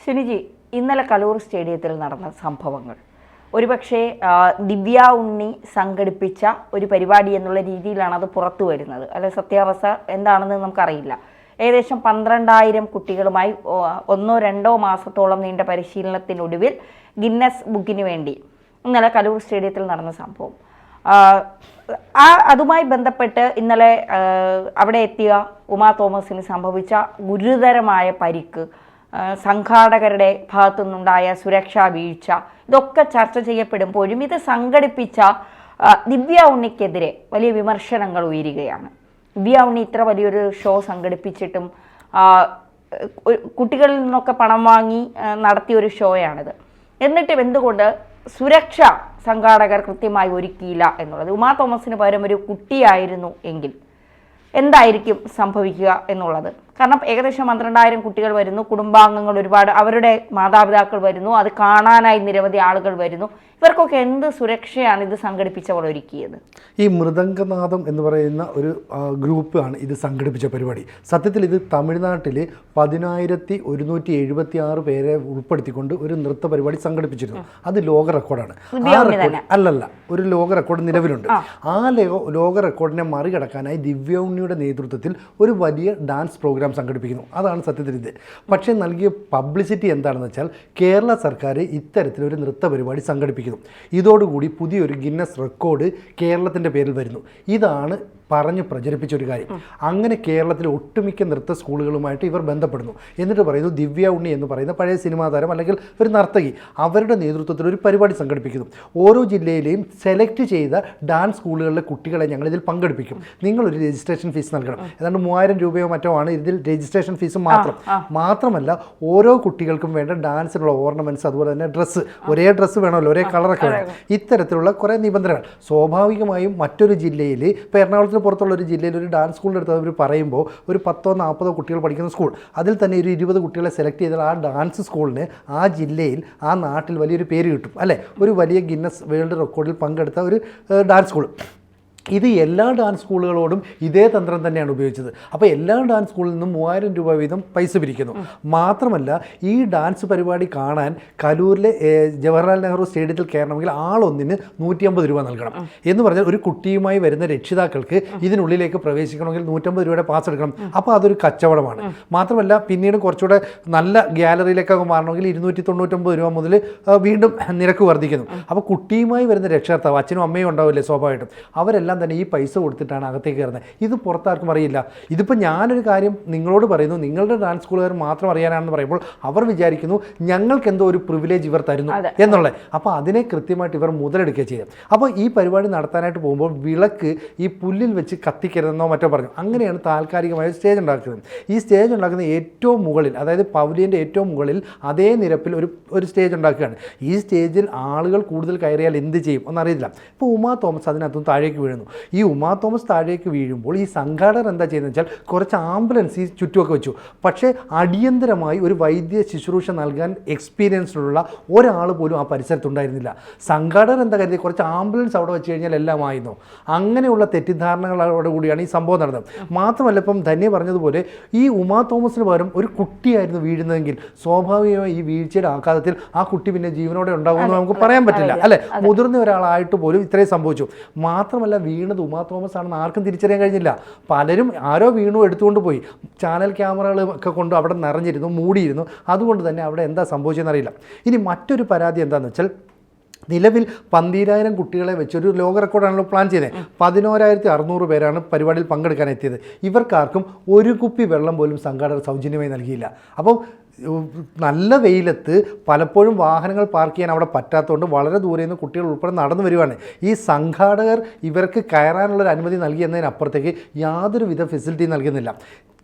ഷിനിജി, ഇന്നലെ കലൂർ സ്റ്റേഡിയത്തിൽ നടന്ന സംഭവങ്ങൾ ഒരുപക്ഷെ ദിവ്യ ഉണ്ണി സംഘടിപ്പിച്ച ഒരു പരിപാടി എന്നുള്ള രീതിയിലാണ് അത് പുറത്തു വരുന്നത്. അല്ലെ, സത്യാവസ്ഥ എന്താണെന്ന് നമുക്കറിയില്ല. ഏകദേശം 12,000 കുട്ടികളുമായി 1-2 മാസത്തോളം നീണ്ട പരിശീലനത്തിനൊടുവിൽ ഗിന്നസ് ബുക്കിന് വേണ്ടി ഇന്നലെ കലൂർ സ്റ്റേഡിയത്തിൽ നടന്ന സംഭവം, അതുമായി ബന്ധപ്പെട്ട് ഇന്നലെ അവിടെ എത്തിയ ഉമാ തോമസിന് സംഭവിച്ച ഗുരുതരമായ പരിക്ക്, സംഘാടകരുടെ ഭാഗത്തുനിന്നുണ്ടായ സുരക്ഷാ വീഴ്ച, ഇതൊക്കെ ചർച്ച ചെയ്യപ്പെടുമ്പോഴും ഇത് സംഘടിപ്പിച്ച ദിവ്യ ഉണ്ണിക്കെതിരെ വലിയ വിമർശനങ്ങൾ ഉയരുകയാണ്. ദിവ്യ ഉണ്ണി ഇത്ര വലിയൊരു ഷോ സംഘടിപ്പിച്ചിട്ടും കുട്ടികളിൽ നിന്നൊക്കെ പണം വാങ്ങി നടത്തിയൊരു ഷോയാണിത്. എന്നിട്ടും എന്തുകൊണ്ട് സുരക്ഷ സംഘാടകർ കൃത്യമായി ഒരുക്കിയില്ല എന്നുള്ളത്? ഉമാ തോമസിന് പകരം ഒരു കുട്ടിയായിരുന്നു എങ്കിൽ എന്തായിരിക്കും സംഭവിക്കുക എന്നുള്ളത്. കാരണം ഏകദേശം 12,000 കുട്ടികൾ വരുന്നു, കുടുംബാംഗങ്ങൾ ഒരുപാട്, അവരുടെ മാതാപിതാക്കൾ വരുന്നു, അത് കാണാനായി നിരവധി ആളുകൾ വരുന്നു. ഇവർക്കൊക്കെ എന്ത് സുരക്ഷയാണ് ഇത് സംഘടിപ്പിച്ചവർ ഒരുക്കിയത്? ഈ മൃദംഗനാഥം എന്ന് പറയുന്ന ഒരു ഗ്രൂപ്പാണ് ഇത് സംഘടിപ്പിച്ച പരിപാടി. സത്യത്തിൽ ഇത് തമിഴ്നാട്ടിൽ 10,176 പേരെ ഉൾപ്പെടുത്തിക്കൊണ്ട് ഒരു നൃത്ത പരിപാടി സംഘടിപ്പിച്ചിരുന്നു. അത് ലോക റെക്കോർഡാണ്. അല്ലല്ല, ഒരു ലോക റെക്കോർഡ് നിലവിലുണ്ട്. ആ ലോക റെക്കോർഡിനെ മറികടക്കാനായി ദിവ്യ ഉണ്ണിയുടെ നേതൃത്വത്തിൽ ഒരു വലിയ ഡാൻസ് പ്രോഗ്രാം സംഘടിപ്പിക്കുന്നു. അതാണ് സത്യത്തിൽ ഇത്. പക്ഷേ നൽകിയ പബ്ലിസിറ്റി എന്താണെന്ന് വെച്ചാൽ കേരള സർക്കാർ ഇത്തരത്തിലൊരു നൃത്ത പരിപാടി സംഘടിപ്പിക്കുന്നു. ഇതോടുകൂടി പുതിയൊരു ഗിന്നസ് റെക്കോർഡ് കേരളത്തിൻ്റെ പേരിൽ വരുന്നു. ഇതാണ് പറഞ്ഞ് പ്രചരിപ്പിച്ച ഒരു കാര്യം. അങ്ങനെ കേരളത്തിലെ ഒട്ടുമിക്ക നൃത്ത സ്കൂളുകളുമായിട്ട് ഇവർ ബന്ധപ്പെടുന്നു. എന്നിട്ട് പറയുന്നു ദിവ്യ ഉണ്ണി എന്ന് പറയുന്ന പഴയ സിനിമാ താരം അല്ലെങ്കിൽ ഒരു നർത്തകി അവരുടെ നേതൃത്വത്തിൽ ഒരു പരിപാടി സംഘടിപ്പിക്കുന്നു. ഓരോ ജില്ലയിലെയും സെലക്ട് ചെയ്ത ഡാൻസ് സ്കൂളുകളിലെ കുട്ടികളെ ഞങ്ങളിതിൽ പങ്കെടുപ്പിക്കും. നിങ്ങളൊരു രജിസ്ട്രേഷൻ ഫീസ് നൽകണം. ഏതാണ്ട് 3,000 രൂപയോ മറ്റോ ആണ് ഇതിൽ രജിസ്ട്രേഷൻ ഫീസ് മാത്രമല്ല ഓരോ കുട്ടികൾക്കും വേണ്ട ഡാൻസിനുള്ള ഓർണമെൻറ്റ്സ്, അതുപോലെ തന്നെ ഡ്രസ്സ്, ഒരേ ഡ്രസ്സ് വേണമല്ലോ, ഒരേ കളറൊക്കെ വേണം. ഇത്തരത്തിലുള്ള കുറേ നിബന്ധനകൾ സ്വാഭാവികമായും മറ്റൊരു ജില്ലയിൽ, ഇപ്പോൾ എറണാകുളത്ത് പുറത്തുള്ള ഒരു ജില്ലയിൽ ഒരു ഡാൻസ് സ്കൂളിൻ്റെ അടുത്ത് അവർ പറയുമ്പോൾ ഒരു 10-40 കുട്ടികൾ പഠിക്കുന്ന സ്കൂൾ, അതിൽ തന്നെ ഒരു 20 കുട്ടികളെ സെലക്ട് ചെയ്താൽ ആ ഡാൻസ് സ്കൂളിന് ആ ജില്ലയിൽ ആ നാട്ടിൽ വലിയൊരു പേര് കിട്ടും അല്ലേ. ഒരു വലിയ ഗിന്നസ് വേൾഡ് റെക്കോർഡിൽ പങ്കെടുത്ത ഒരു ഡാൻസ് സ്കൂൾ. ഇത് എല്ലാ ഡാൻസ് സ്കൂളുകളോടും ഇതേ തന്ത്രം തന്നെയാണ് ഉപയോഗിച്ചത്. അപ്പോൾ എല്ലാ ഡാൻസ് സ്കൂളിൽ നിന്നും 3,000 രൂപ വീതം പൈസ പിരിക്കുന്നു. മാത്രമല്ല ഈ ഡാൻസ് പരിപാടി കാണാൻ കലൂരിലെ ജവഹർലാൽ നെഹ്റു സ്റ്റേഡിയത്തിൽ കയറണമെങ്കിൽ ആളൊന്നിന് 150 രൂപ നൽകണം. എന്ന് പറഞ്ഞാൽ ഒരു കുട്ടിയുമായി വരുന്ന രക്ഷിതാക്കൾക്ക് ഇതിനുള്ളിലേക്ക് പ്രവേശിക്കണമെങ്കിൽ 150 രൂപയുടെ പാസ് എടുക്കണം. അപ്പോൾ അതൊരു കച്ചവടമാണ്. മാത്രമല്ല പിന്നീട് കുറച്ചുകൂടെ നല്ല ഗ്യാലറിയിലേക്കൊക്കെ മാറണമെങ്കിൽ 299 രൂപ മുതൽ വീണ്ടും നിരക്ക് വർദ്ധിക്കുന്നു. അപ്പോൾ കുട്ടിയുമായി വരുന്ന രക്ഷകർത്താവ്, അച്ഛനും അമ്മയും ഉണ്ടാവില്ലേ സ്വാഭാവികമായിട്ടും, അവരെല്ലാം തന്നെ ഈ പൈസ കൊടുത്തിട്ടാണ് അകത്തേക്ക് കയറുന്നത്. ഇത് പുറത്താർക്കും അറിയില്ല. ഇതിപ്പോൾ ഞാനൊരു കാര്യം നിങ്ങളോട് പറയുന്നു, നിങ്ങളുടെ ഡാൻസ് സ്കൂളുകാർ മാത്രം അറിയാനാണെന്ന് പറയുമ്പോൾ അവർ വിചാരിക്കുന്നു ഞങ്ങൾക്ക് എന്തോ ഒരു പ്രിവിലേജ് ഇവർ തരുന്നു എന്നുള്ളത്. അപ്പോൾ അതിനെ കൃത്യമായിട്ട് ഇവർ മുതലെടുക്കുകയും ചെയ്യും. അപ്പോൾ ഈ പരിപാടി നടത്താനായിട്ട് പോകുമ്പോൾ വിളക്ക് ഈ പുല്ലിൽ വെച്ച് കത്തിക്കരുതെന്നോ മറ്റോ പറഞ്ഞു. അങ്ങനെയാണ് താൽക്കാലികമായ സ്റ്റേജ് ഉണ്ടാക്കുന്നത്. ഈ സ്റ്റേജ് ഉണ്ടാക്കുന്ന ഏറ്റവും മുകളിൽ, അതായത് പവലിയൻ്റെ ഏറ്റവും മുകളിൽ അതേ നിരപ്പിൽ ഒരു സ്റ്റേജ് ഉണ്ടാക്കുകയാണ്. ഈ സ്റ്റേജിൽ ആളുകൾ കൂടുതൽ കയറിയാൽ എന്ത് ചെയ്യും എന്നറിയില്ല. ഇപ്പോൾ ഉമാ തോമസ് അതിനകത്തും താഴേക്ക് വീഴുന്നു. ഈ ഉമാ തോമസ് താഴേക്ക് വീഴുമ്പോൾ ഈ സംഘാടകർ എന്താ ചെയ്യുന്നത് വെച്ചാൽ കുറച്ച് ആംബുലൻസ് ഈ ചുറ്റുമൊക്കെ വെച്ചു. പക്ഷേ അടിയന്തരമായി ഒരു വൈദ്യ ശുശ്രൂഷ നൽകാൻ എക്സ്പീരിയൻസിലുള്ള ഒരാൾ പോലും ആ പരിസരത്തുണ്ടായിരുന്നില്ല. സംഘാടകർ എന്താ കരുതി കുറച്ച് ആംബുലൻസ് അവിടെ വെച്ച് കഴിഞ്ഞാൽ എല്ലാം ആയിരുന്നു. അങ്ങനെയുള്ള തെറ്റിദ്ധാരണകളോട് കൂടിയാണ് ഈ സംഭവം നടന്നത്. മാത്രമല്ല ഇപ്പം ധന്യ പറഞ്ഞതുപോലെ ഈ ഉമാ തോമസിന് പകരം ഒരു കുട്ടിയായിരുന്നു വീഴുന്നതെങ്കിൽ സ്വാഭാവികമായി ഈ വീഴ്ചയുടെ ആഘാതത്തിൽ ആ കുട്ടി പിന്നെ ജീവനോടെ ഉണ്ടാകുമെന്ന് നമുക്ക് പറയാൻ പറ്റില്ല അല്ലേ. മുതിർന്ന ഒരാളായിട്ട് പോലും ഇത്രയും സംഭവിച്ചു. മാത്രമല്ല വീണത് ഉമാ തോമസ് ആണെന്ന് ആർക്കും തിരിച്ചറിയാൻ കഴിഞ്ഞില്ല. പലരും ആരോ വീണു എടുത്തുകൊണ്ട് പോയി. ചാനൽ ക്യാമറകളൊക്കെ കൊണ്ട് അവിടെ നിറഞ്ഞിരുന്നു, മൂടിയിരുന്നു. അതുകൊണ്ട് തന്നെ അവിടെ എന്താ സംഭവിച്ചതെന്നറിയില്ല. ഇനി മറ്റൊരു പരാതി എന്താണെന്ന് വെച്ചാൽ നിലവിൽ 12,000 കുട്ടികളെ വെച്ചൊരു ലോക റെക്കോർഡാണല്ലോ പ്ലാൻ ചെയ്തത്. 11,600 പേരാണ് പരിപാടിയിൽ പങ്കെടുക്കാൻ എത്തിയത്. ഇവർക്കാർക്കും ഒരു കുപ്പി വെള്ളം പോലും സംഘാടകർ സൗജന്യമായി നൽകിയില്ല. അപ്പോൾ നല്ല വെയിലത്ത് പലപ്പോഴും വാഹനങ്ങൾ പാർക്ക് ചെയ്യാൻ അവിടെ പറ്റാത്തതുകൊണ്ട് വളരെ ദൂരെ നിന്ന് കുട്ടികൾ ഉൾപ്പെടെ നടന്നു വരുവാണ്. ഈ സംഘാടകർ ഇവർക്ക് കയറാനുള്ളൊരു അനുമതി നൽകിയെന്നതിനപ്പുറത്തേക്ക് യാതൊരുവിധ ഫെസിലിറ്റിയും നൽകുന്നില്ല.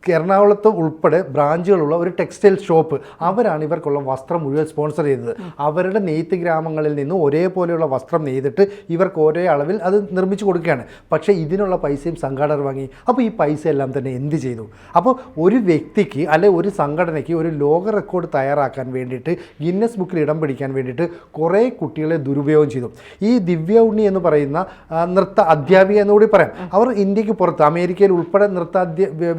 എറണാകുളത്ത് ഉൾപ്പെടെ ബ്രാഞ്ചുകളുള്ള ഒരു ടെക്സ്റ്റൈൽ ഷോപ്പ്, അവരാണ് ഇവർക്കുള്ള വസ്ത്രം മുഴുവൻ സ്പോൺസർ ചെയ്തത്. അവരുടെ നെയ്ത്ത് ഗ്രാമങ്ങളിൽ നിന്ന് ഒരേപോലെയുള്ള വസ്ത്രം നെയ്തിട്ട് ഇവർക്ക് ഒരേ അളവിൽ അത് നിർമ്മിച്ചു കൊടുക്കുകയാണ്. പക്ഷേ ഇതിനുള്ള പൈസയും സംഘാടകർ വാങ്ങി. അപ്പോൾ ഈ പൈസ എല്ലാം തന്നെ എന്ത് ചെയ്തു? അപ്പോൾ ഒരു വ്യക്തിക്ക് അല്ലെ ഒരു സംഘടനയ്ക്ക് ഒരു ലോക റെക്കോർഡ് തയ്യാറാക്കാൻ വേണ്ടിയിട്ട് ഗിന്നസ് ബുക്കിൽ ഇടം പിടിക്കാൻ വേണ്ടിയിട്ട് കുറേ കുട്ടികളെ ദുരുപയോഗം ചെയ്തു. ഈ ദിവ്യ ഉണ്ണി എന്ന് പറയുന്ന നൃത്ത അധ്യാപിക എന്നുകൂടി പറയാം. അവർ ഇന്ത്യക്ക് പുറത്ത് അമേരിക്കയിൽ ഉൾപ്പെടെ നൃത്ത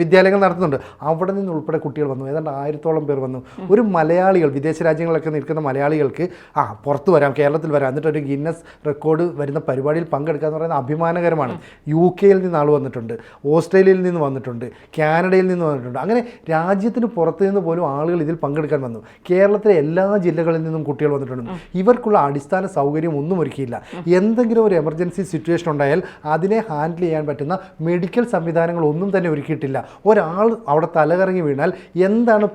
വിദ്യാലയങ്ങൾ നടത്തുന്നുണ്ട്. അവിടെ നിന്ന് ഉൾപ്പെടെ കുട്ടികൾ വന്നു, ഏതാണ്ട് 1000-ഓളം പേർ വന്നു. ഒരു മലയാളികൾ, വിദേശ രാജ്യങ്ങളിലൊക്കെ നിൽക്കുന്ന മലയാളികൾക്ക് പുറത്ത് വരാം, കേരളത്തിൽ വരാം, എന്നിട്ട് ഒരു ഗിന്നസ് റെക്കോർഡ് വരുന്ന പരിപാടിയിൽ പങ്കെടുക്കുക എന്ന് പറയുന്നത് അഭിമാനകരമാണ്. UK-യിൽ നിന്ന് ആൾ വന്നിട്ടുണ്ട്, ഓസ്ട്രേലിയയിൽ നിന്ന് വന്നിട്ടുണ്ട്, കാനഡയിൽ നിന്ന് വന്നിട്ടുണ്ട്. അങ്ങനെ രാജ്യത്തിന് പുറത്ത് നിന്ന് പോലും ആളുകൾ ഇതിൽ പങ്കെടുക്കാൻ വന്നു. കേരളത്തിലെ എല്ലാ ജില്ലകളിൽ നിന്നും കുട്ടികൾ വന്നിട്ടുണ്ട്. ഇവർക്കുള്ള അടിസ്ഥാന സൗകര്യം ഒന്നും ഒരുക്കിയില്ല. എന്തെങ്കിലും ഒരു എമർജൻസി സിറ്റുവേഷൻ ഉണ്ടായാൽ അതിനെ ഹാൻഡിൽ ചെയ്യാൻ പറ്റുന്ന മെഡിക്കൽ സംവിധാനങ്ങൾ ഒന്നും തന്നെ ഒരുക്കിയിട്ടില്ല. ഒരാൾ അവിടെ തലകറങ്ങി വീണാൽ എന്താണ്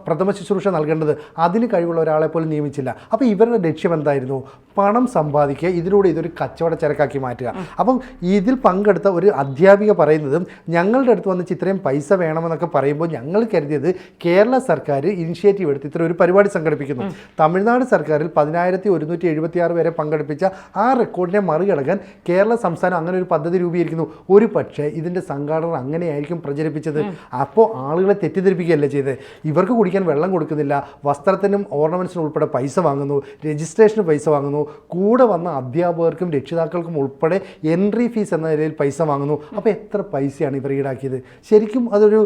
പ്രഥമ ശുശ്രൂഷ നൽകേണ്ടത്, അതിന് കഴിവുള്ള ഒരാളെ പോലും നിയമിച്ചില്ല. അപ്പോൾ ഇവരുടെ ലക്ഷ്യം എന്തായിരുന്നു? പണം സമ്പാദിക്കുക, ഇതിലൂടെ ഇതൊരു കച്ചവട ചരക്കാക്കി മാറ്റുക. അപ്പം ഇതിൽ പങ്കെടുത്ത ഒരു അധ്യാപിക പറയുന്നതും ഞങ്ങളുടെ അടുത്ത് വന്നിട്ട് ഇത്രയും പൈസ വേണമെന്നൊക്കെ പറയുമ്പോൾ ഞങ്ങൾ കരുതിയത് കേരള സർക്കാർ ഇനിഷ്യേറ്റീവ് എടുത്ത് ഇത്ര ഒരു പരിപാടി സംഘടിപ്പിക്കുന്നു. തമിഴ്നാട് സർക്കാരിൽ 10,176 പേരെ പങ്കെടുപ്പിച്ച ആ റെക്കോർഡിനെ മറികടക്കാൻ കേരള സംസ്ഥാനം അങ്ങനെ ഒരു പദ്ധതി രൂപീകരിക്കുന്നു. ഒരു പക്ഷേ ഇതിൻ്റെ സംഘാടകർ അങ്ങനെയായിരിക്കും പ്രചരിപ്പിച്ചത്. അപ്പോൾ ആളുകളെ തെറ്റിദ്ധരിപ്പിക്കുകയല്ലേ ചെയ്തത്. ഇവർക്ക് കുടിക്കാൻ വെള്ളം കൊടുക്കുന്നില്ല, വസ്ത്രത്തിനും ഓർണമെൻറ്റ്സിനും ഉൾപ്പെടെ പൈസ വാങ്ങുന്നു, രജിസ്ട്രേഷന് പൈസ വാങ്ങുന്നു, കൂടെ വന്ന അധ്യാപകർക്കും രക്ഷിതാക്കൾക്കും ഉൾപ്പെടെ എൻട്രി ഫീസ് എന്ന നിലയിൽ പൈസ വാങ്ങുന്നു. അപ്പോൾ എത്ര പൈസയാണ് ഇവർ ഈടാക്കിയത്? ശരിക്കും അതൊരു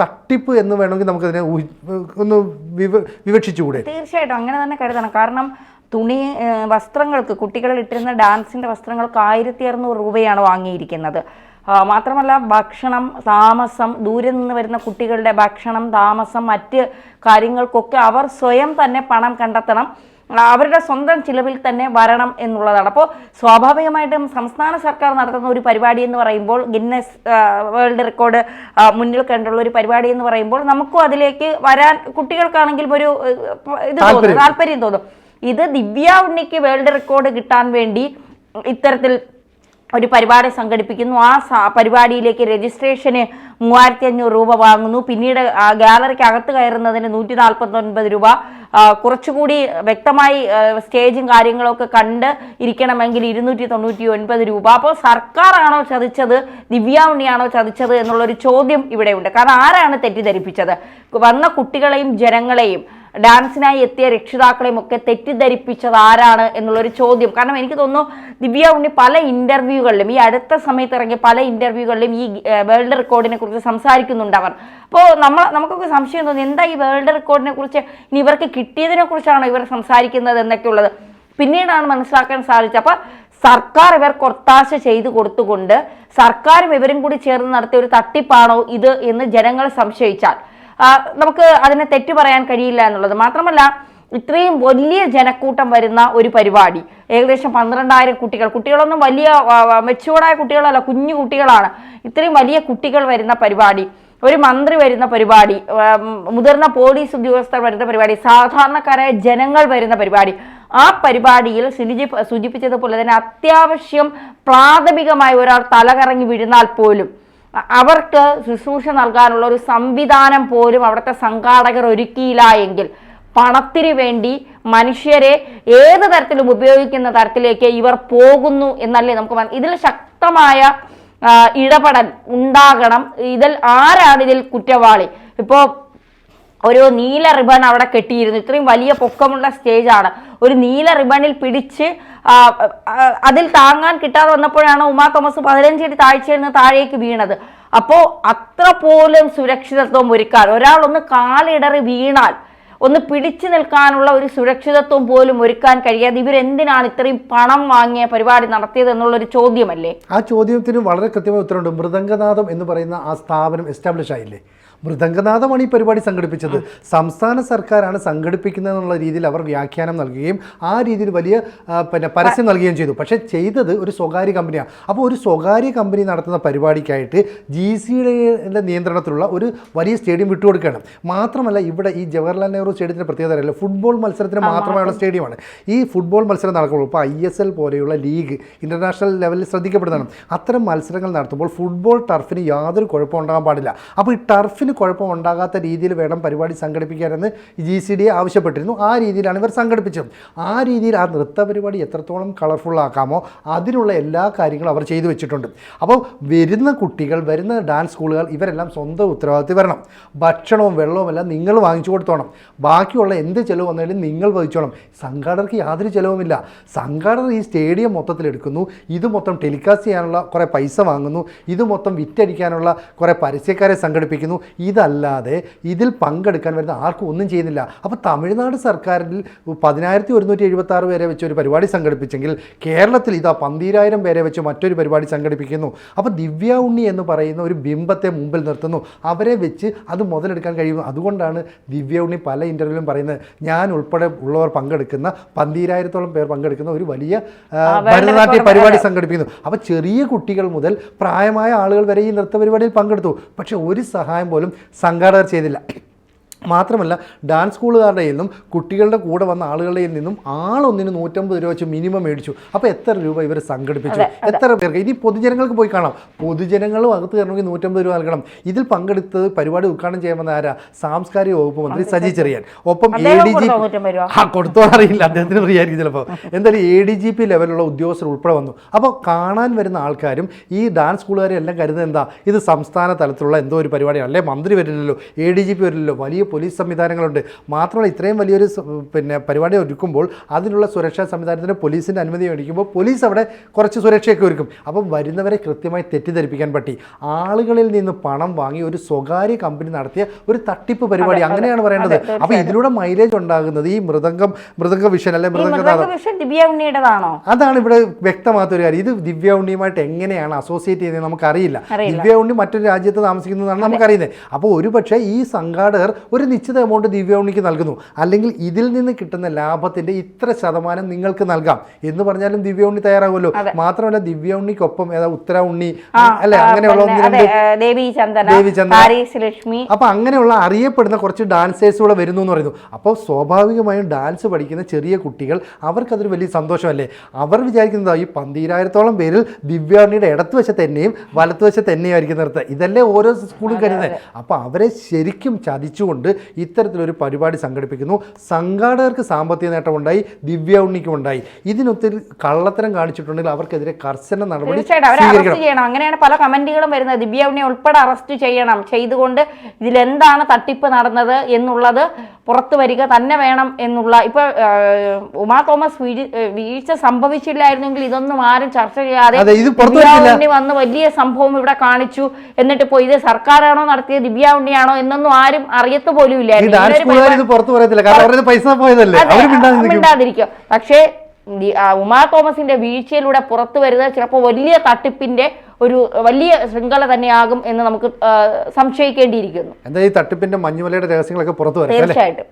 തട്ടിപ്പ് എന്ന് വേണമെങ്കിൽ നമുക്കതിനെ ഒന്ന് വിവക്ഷിച്ചുകൂടെ? തീർച്ചയായിട്ടും അങ്ങനെ തന്നെ കരുതണം. കാരണം വസ്ത്രങ്ങൾക്ക്, കുട്ടികളിൽ ഇട്ടിരുന്ന ഡാൻസിൻ്റെ വസ്ത്രങ്ങൾക്ക് 1,600 രൂപയാണ് വാങ്ങിയിരിക്കുന്നത്. മാത്രമല്ല ഭക്ഷണം, താമസം, ദൂരെ നിന്ന് വരുന്ന കുട്ടികളുടെ ഭക്ഷണം, താമസം, മറ്റ് കാര്യങ്ങൾക്കൊക്കെ അവർ സ്വയം തന്നെ പണം കണ്ടെത്തണം, അവരുടെ സ്വന്തം ചിലവിൽ തന്നെ വരണം എന്നുള്ളതാണ്. അപ്പോൾ സ്വാഭാവികമായിട്ടും സംസ്ഥാന സർക്കാർ നടത്തുന്ന ഒരു പരിപാടി എന്ന് പറയുമ്പോൾ, ഗിന്നസ് വേൾഡ് റെക്കോർഡ് മുന്നിൽ കണ്ടുള്ള ഒരു പരിപാടി എന്ന് പറയുമ്പോൾ നമുക്കും അതിലേക്ക് വരാൻ കുട്ടികൾക്കാണെങ്കിലും ഒരു താല്പര്യം തോന്നും. ഇത് ദിവ്യ ഉണ്ണിക്ക് വേൾഡ് റെക്കോർഡ് കിട്ടാൻ വേണ്ടി ഇത്തരത്തിൽ ഒരു പരിപാടി സംഘടിപ്പിക്കുന്നു. ആ പരിപാടിയിലേക്ക് രജിസ്ട്രേഷന് 3,500 രൂപ വാങ്ങുന്നു. പിന്നീട് ഗാലറിക്ക് അകത്ത് കയറുന്നതിന് 149 രൂപ. കുറച്ചുകൂടി വ്യക്തമായി സ്റ്റേജും കാര്യങ്ങളൊക്കെ കണ്ട് ഇരിക്കണമെങ്കിൽ 299 രൂപ. അപ്പോൾ സർക്കാരാണോ ചതിച്ചത്, ദിവ്യ ഉണ്ണിയാണോ ചതിച്ചത് എന്നുള്ളൊരു ചോദ്യം ഇവിടെയുണ്ട്. കാരണം ആരാണ് തെറ്റിദ്ധരിപ്പിച്ചത്? വന്ന കുട്ടികളെയും ജനങ്ങളെയും ഡാൻസിനായി എത്തിയ രക്ഷിതാക്കളെയും ഒക്കെ തെറ്റിദ്ധരിപ്പിച്ചത് ആരാണ് എന്നുള്ളൊരു ചോദ്യം. കാരണം എനിക്ക് തോന്നുന്നു ദിവ്യ ഉണ്ണി പല ഇന്റർവ്യൂകളിലും, ഈ അടുത്ത സമയത്ത് ഇറങ്ങിയ പല ഇന്റർവ്യൂകളിലും ഈ വേൾഡ് റെക്കോർഡിനെ കുറിച്ച് സംസാരിക്കുന്നുണ്ട് അവർ. അപ്പോൾ നമുക്കൊക്കെ സംശയം തോന്നി, എന്താ ഈ വേൾഡ് റെക്കോർഡിനെ കുറിച്ച് ഇനി ഇവർക്ക് കിട്ടിയതിനെ കുറിച്ചാണോ ഇവർ സംസാരിക്കുന്നത് എന്നൊക്കെയുള്ളത് പിന്നീടാണ് മനസ്സിലാക്കാൻ സാധിച്ചത്. അപ്പോൾ സർക്കാർ ഇവർക്ക് ഒത്താശ ചെയ്തു കൊടുത്തുകൊണ്ട് സർക്കാരും ഇവരും കൂടി ചേർന്ന് നടത്തിയ ഒരു തട്ടിപ്പാണോ ഇത് എന്ന് ജനങ്ങൾ സംശയിച്ചാൽ നമുക്ക് അതിനെ തെറ്റു പറയാൻ കഴിയില്ല എന്നുള്ളത്. മാത്രമല്ല ഇത്രയും വലിയ ജനക്കൂട്ടം വരുന്ന ഒരു പരിപാടി, ഏകദേശം 12,000 കുട്ടികളൊന്നും വലിയ മെച്ചൂർഡായ കുട്ടികളല്ല, കുഞ്ഞു കുട്ടികളാണ്. ഇത്രയും വലിയ കുട്ടികൾ വരുന്ന പരിപാടി, ഒരു മന്ത്രി വരുന്ന പരിപാടി, മുതിർന്ന പോലീസ് ഉദ്യോഗസ്ഥർ വരുന്ന പരിപാടി, സാധാരണക്കാരായ ജനങ്ങൾ വരുന്ന പരിപാടി. ആ പരിപാടിയിൽ സൂചിപ്പിച്ചതുപോലെ തന്നെ അത്യാവശ്യം പ്രാഥമികമായി ഒരാൾ തലകറങ്ങി വീഴുന്നാൽ പോലും അവർക്ക് ശുശ്രൂഷ നൽകാനുള്ള ഒരു സംവിധാനം പോലും അവിടുത്തെ സംഘാടകർ ഒരുക്കിയില്ല എങ്കിൽ പണത്തിന് വേണ്ടി മനുഷ്യരെ ഏത് തരത്തിലും ഉപയോഗിക്കുന്ന തരത്തിലേക്ക് ഇവർ പോകുന്നു എന്നല്ലേ നമുക്ക് ഇതിൽ ശക്തമായ ഇടപെടൽ ഉണ്ടാകണം. ഇതിൽ ആരാണ് ഇതിൽ കുറ്റവാളി? ഇപ്പോൾ ഒരു നീല റിബൺ അവിടെ കെട്ടിയിരുന്നു, ഇത്രയും വലിയ പൊക്കമുള്ള സ്റ്റേജാണ്. ഒരു നീല റിബണിൽ പിടിച്ച് അതിൽ താങ്ങാൻ കിട്ടാതെ വന്നപ്പോഴാണ് ഉമാ തോമസ് 15 അടി താഴ്ചയിൽ നിന്ന് താഴേക്ക് വീണത്. അപ്പോൾ അത്ര പോലും സുരക്ഷിതത്വം ഒരുക്കാൻ, ഒരാൾ ഒന്ന് കാലിടറി വീണാൽ ഒന്ന് പിടിച്ചു നിൽക്കാനുള്ള ഒരു സുരക്ഷിതത്വം പോലും ഒരുക്കാൻ കഴിയാതെ ഇവരെന്തിനാണ് ഇത്രയും പണം വാങ്ങിയ പരിപാടി നടത്തിയത് എന്നുള്ളൊരു ചോദ്യമല്ലേ? ആ ചോദ്യത്തിന് വളരെ കൃത്യമായ ഉത്തരവുണ്ട്. മൃദംഗനാഥം എന്ന് പറയുന്ന ആ സ്ഥാപനം എസ്റ്റാബ്ലിഷ് ആയില്ലേ? മൃദംഗനാഥമാണ് ഈ പരിപാടി സംഘടിപ്പിച്ചത്. സംസ്ഥാന സർക്കാരാണ് സംഘടിപ്പിക്കുന്നതെന്നുള്ള രീതിയിൽ അവർ വ്യാഖ്യാനം നൽകുകയും ആ രീതിയിൽ വലിയ പരസ്യം നൽകുകയും ചെയ്തു. പക്ഷേ ചെയ്തത് ഒരു സ്വകാര്യ കമ്പനിയാണ്. അപ്പോൾ ഒരു സ്വകാര്യ കമ്പനി നടത്തുന്ന പരിപാടിക്കായിട്ട് GCയുടെ നിയന്ത്രണത്തിലുള്ള ഒരു വലിയ സ്റ്റേഡിയം വിട്ടുകൊടുക്കുകയാണ്. മാത്രമല്ല ഇവിടെ ഈ ജവഹർലാൽ നെഹ്റു സ്റ്റേഡിയത്തിൻ്റെ പ്രത്യേകത അറിയില്ല, ഫുട്ബോൾ മത്സരത്തിന് മാത്രമായുള്ള സ്റ്റേഡിയമാണ്. ഈ ഫുട്ബോൾ മത്സരം നടക്കുമ്പോൾ ഇപ്പോൾ ISL പോലെയുള്ള ലീഗ് ഇൻ്റർനാഷണൽ ലെവലിൽ ശ്രദ്ധിക്കപ്പെടുന്നതാണ്. അത്തരം മത്സരങ്ങൾ നടത്തുമ്പോൾ ഫുട്ബോൾ ടർഫിന് യാതൊരു കുഴപ്പം ഉണ്ടാകാൻ പാടില്ല. അപ്പോൾ ഈ ടർഫിന് കുഴപ്പം ഉണ്ടാകാത്ത രീതിയിൽ വേണം പരിപാടി സംഘടിപ്പിക്കാനെന്ന് GCDA ആവശ്യപ്പെട്ടിരുന്നു. ആ രീതിയിലാണ് ഇവർ സംഘടിപ്പിച്ചത്. ആ രീതിയിൽ ആ നൃത്ത പരിപാടി എത്രത്തോളം കളർഫുൾ ആക്കാമോ അതിനുള്ള എല്ലാ കാര്യങ്ങളും അവർ ചെയ്തു വെച്ചിട്ടുണ്ട്. അപ്പോൾ വരുന്ന കുട്ടികൾ, വരുന്ന ഡാൻസ് സ്കൂളുകൾ ഇവരെല്ലാം സ്വന്തം ഉത്തരവാദിത്തം വരണം. ഭക്ഷണവും വെള്ളവും എല്ലാം നിങ്ങൾ വാങ്ങിച്ചു കൊടുത്തോണം. ബാക്കിയുള്ള എന്ത് ചിലവ് വന്നാലും നിങ്ങൾ വഹിച്ചോണം. സംഘാടകർക്ക് യാതൊരു ചിലവുമില്ല. സംഘാടകർ ഈ സ്റ്റേഡിയം മൊത്തത്തിലെടുക്കുന്നു, ഇത് മൊത്തം ടെലികാസ്റ്റ് ചെയ്യാനുള്ള കുറേ പൈസ വാങ്ങുന്നു, ഇത് മൊത്തം വിറ്റടിക്കാനുള്ള കുറേ പരസ്യക്കാരെ സംഘടിപ്പിക്കുന്നു. ഇതല്ലാതെ ഇതിൽ പങ്കെടുക്കാൻ വരുന്ന ആർക്കും ഒന്നും ചെയ്യുന്നില്ല. അപ്പോൾ തമിഴ്നാട് സർക്കാരിൽ 10,176 പേരെ വെച്ച് ഒരു പരിപാടി സംഘടിപ്പിച്ചെങ്കിൽ കേരളത്തിൽ ഇതാ 12,000 പേരെ വെച്ച് മറ്റൊരു പരിപാടി സംഘടിപ്പിക്കുന്നു. അപ്പോൾ ദിവ്യ ഉണ്ണി എന്ന് പറയുന്ന ഒരു ബിംബത്തെ മുമ്പിൽ നിർത്തുന്നു, അവരെ വെച്ച് അത് മുതലെടുക്കാൻ കഴിയുന്നു. അതുകൊണ്ടാണ് ദിവ്യ ഉണ്ണി പല ഇൻ്റർവ്യൂവിലും പറയുന്നത്, ഞാൻ ഉൾപ്പെടെ ഉള്ളവർ പങ്കെടുക്കുന്ന 12,000-ഓളം പേർ പങ്കെടുക്കുന്ന ഒരു വലിയ ഭരതനാട്യ പരിപാടി സംഘടിപ്പിക്കുന്നു. അപ്പോൾ ചെറിയ കുട്ടികൾ മുതൽ പ്രായമായ ആളുകൾ വരെ ഈ നൃത്ത പരിപാടിയിൽ പങ്കെടുത്തു. പക്ഷെ ഒരു സഹായം പോലും സംഘാടകർ ചെയ്തില്ല. മാത്രമല്ല ഡാൻസ് സ്കൂളുകാരുടെ നിന്നും കുട്ടികളുടെ കൂടെ വന്ന ആളുകളുടെ നിന്നും ആളൊന്നിന് 150 രൂപ വെച്ച് മിനിമം മേടിച്ചു. അപ്പോൾ എത്ര രൂപ ഇവർ സംഘടിപ്പിച്ചു, എത്ര പേർക്ക്? ഇനി പൊതുജനങ്ങൾക്ക് പോയി കാണാം, പൊതുജനങ്ങളും അകത്ത് കയറണമെങ്കിൽ 150 രൂപ നൽകണം. ഇതിൽ പങ്കെടുത്തത് പരിപാടി ഉദ്ഘാടനം ചെയ്യാമെന്ന ആരാ? സാംസ്കാരിക വകുപ്പ് മന്ത്രി സജി ചെറിയാൻ. ഒപ്പം ADGP കൊടുത്തോ അറിയില്ല, അദ്ദേഹത്തിന് അറിയായിരിക്കും ചിലപ്പോൾ. എന്തായാലും ADGP ലെവലുള്ള ഉദ്യോഗസ്ഥർ ഉൾപ്പെടെ വന്നു. അപ്പോൾ കാണാൻ വരുന്ന ആൾക്കാരും ഈ ഡാൻസ് സ്കൂളുകാരും എല്ലാം കരുതുന്നത് എന്താ, ഇത് സംസ്ഥാന തലത്തിലുള്ള എന്തോ ഒരു പരിപാടിയാണ്, അല്ലെ മന്ത്രി വരില്ലല്ലോ, ADGP വരില്ലല്ലോ, വലിയ പോലീസ് സംവിധാനങ്ങളുണ്ട്. മാത്രമല്ല ഇത്രയും വലിയൊരു പരിപാടി ഒരുക്കുമ്പോൾ അതിനുള്ള സുരക്ഷാ സംവിധാനത്തിന് പോലീസിൻ്റെ അനുമതി മേടിക്കുമ്പോൾ പോലീസ് അവിടെ കുറച്ച് സുരക്ഷയൊക്കെ ഒരുക്കും. അപ്പം വരുന്നവരെ കൃത്യമായി തെറ്റിദ്ധരിപ്പിക്കാൻ പറ്റി. ആളുകളിൽ നിന്ന് പണം വാങ്ങി ഒരു സ്വകാര്യ കമ്പനി നടത്തിയ ഒരു തട്ടിപ്പ് പരിപാടി, അങ്ങനെയാണ് പറയേണ്ടത്. അപ്പോൾ ഇതിലൂടെ മൈലേജ് ഉണ്ടാകുന്നത് ഈ മൃദംഗ വിഷൻ അല്ലെ ദിവ്യഉണ്ണിയുടേതാണോ? അതാണ് ഇവിടെ വ്യക്തമാത്തൊരു കാര്യം. ഇത് ദിവ്യ ഉണ്ണിയുമായിട്ട് എങ്ങനെയാണ് അസോസിയേറ്റ് ചെയ്യുന്നത് നമുക്കറിയില്ല. ദിവ്യ ഉണ്ണി മറ്റൊരു രാജ്യത്ത് താമസിക്കുന്നതാണ് നമുക്കറിയുന്നത്. അപ്പോൾ ഒരുപക്ഷെ ഈ സംഘാടകർ ഒരു നിശ്ചിത എമൗണ്ട് ദിവ്യ ഉണ്ണിക്ക് നൽകുന്നു, അല്ലെങ്കിൽ ഇതിൽ നിന്ന് കിട്ടുന്ന ലാഭത്തിന്റെ ഇത്ര ശതമാനം നിങ്ങൾക്ക് നൽകാം എന്ന് പറഞ്ഞാലും ദിവ്യ ഉണ്ണി തയ്യാറാകുമല്ലോ. മാത്രമല്ല ദിവ്യ ഉണ്ണിക്കൊപ്പം ഉത്തര ഉണ്ണി അല്ലെ, അങ്ങനെയുള്ള ലക്ഷ്മി, അപ്പൊ അങ്ങനെയുള്ള അറിയപ്പെടുന്ന കുറച്ച് ഡാൻസേഴ്സ് കൂടെ വരുന്നു എന്ന് പറയുന്നു. അപ്പോൾ സ്വാഭാവികമായും ഡാൻസ് പഠിക്കുന്ന ചെറിയ കുട്ടികൾ അവർക്കതൊരു വലിയ സന്തോഷമല്ലേ. അവർ വിചാരിക്കുന്നത് ഈ 12,000-ഓളം പേരിൽ ദിവ്യ ഉണ്ണിയുടെ ഇടത്തുവശത്ത് എന്നെയും വലത്തുവശത്ത് എന്നെയും ആയിരിക്കും നിർത്തുക. ഇതല്ലേ ഓരോ സ്കൂളും കരുതുന്നത്. അപ്പോൾ അവരെ ശരിക്കും ചതിച്ചുകൊണ്ട് ഇത്തരത്തിലൊരു പരിപാടി സംഘടിപ്പിക്കുന്നു. സംഘാടകർക്ക് സാമ്പത്തിക നേട്ടമുണ്ടായി, ദിവ്യ ഉണ്ണിക്കും ഉണ്ടായി. ഇതിനൊത്തിരി കള്ളത്തരം കാണിച്ചിട്ടുണ്ടെങ്കിൽ അവർക്കെതിരെ കർശന നടപടി സ്വീകരിക്കണം. അങ്ങനെയാണ് പല കമന്റുകളും വരുന്നത്. ദിവ്യ ഉണ്ണിയെ ഉൾപ്പെടെ അറസ്റ്റ് ചെയ്യണം, ചെയ്തുകൊണ്ട് ഇതിലെന്താണ് തട്ടിപ്പ് നടന്നത് എന്നുള്ളത് പുറത്തു വരിക തന്നെ വേണം എന്നുള്ള. ഇപ്പൊ ഉമാ തോമസ് വീഴ്ച സംഭവിച്ചില്ലായിരുന്നെങ്കിൽ ഇതൊന്നും ആരും ചർച്ച ചെയ്യാതെ ദിവ്യ ഉണ്ണി വന്ന് വലിയ സംഭവം ഇവിടെ കാണിച്ചു, എന്നിട്ട് ഇപ്പോൾ ഇത് സർക്കാരാണോ നടത്തിയത് ദിവ്യ ഉണ്ണിയാണോ എന്നൊന്നും ആരും അറിയത്ത് പോലും ഇല്ലായിരിക്കും. പക്ഷേ ഉമാ തോമസിന്റെ വീഴ്ചയിലൂടെ പുറത്തു വരുന്നത് ചിലപ്പോൾ വലിയ തട്ടിപ്പിന്റെ ഒരു വലിയ ശൃംഖല തന്നെയാകും എന്ന് നമുക്ക് സംശയിക്കേണ്ടിയിരിക്കുന്നു. എന്താ ഈ തട്ടിപ്പിന്റെ മഞ്ഞുമലയുടെ രഹസ്യങ്ങളൊക്കെ പുറത്തു വരും. തീർച്ചയായിട്ടും.